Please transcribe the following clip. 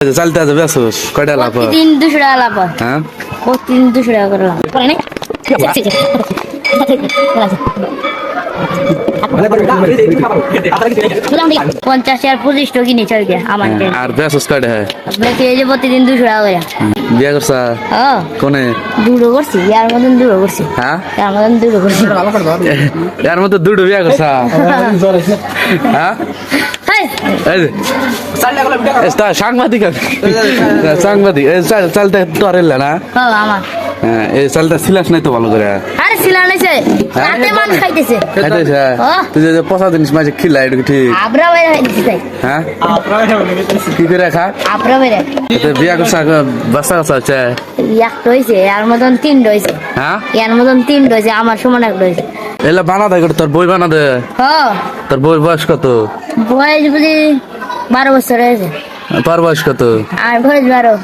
চালতে আছে বেসুস কয়টা লাভ হয়? প্রতিদিন 200 টাকা লাভ হয়। হ্যাঁ প্রতিদিন 200 টাকা করে লাভ করে না? পঞ্চাশ আর 25 কিনে চল গিয়া আমার হ্যাঁ, আর বেসুস কয়টা হয়? আপনাকে এই যে প্রতিদিন 200 টাকা করে। বিয়া করছা কোনে? দুটো করছি ইয়ার মতন দুটো করছি। হ্যাঁ ইয়ার মতন দুটো করছি। এর মধ্যে দুটো বিয়া করছা? হ্যাঁ এই যে সাংবাদিক সাংবাদিক চালটা তোরেল না? আমার হ্যাঁ এই চালটা ছিলাস নাই তো ভালো করে। আরে সিলা নাইছে রাতে মান খাইতেছে। খাইতেছে তুই যে পচা জিনিস মাঝে খিলা এটা ঠিক? আবরা বাইরে খাইতেছে তাই। হ্যাঁ কি করে খা? আবরা বাইরে বিয়া করছা বাচ্চা কাচ্চা হচ্ছে? একটা হয়েছে এর মতন 3 হয়েছে। হ্যাঁ এর মতন 3 হয়েছে আমার সমান একটা হয়েছে। এলা বানা দে তোর বই বানা দে। তোর বই বয়স কত? বয়স বুঝি 12 বছর হয়েছে। তোর বয়স কত? আর বয়স 12।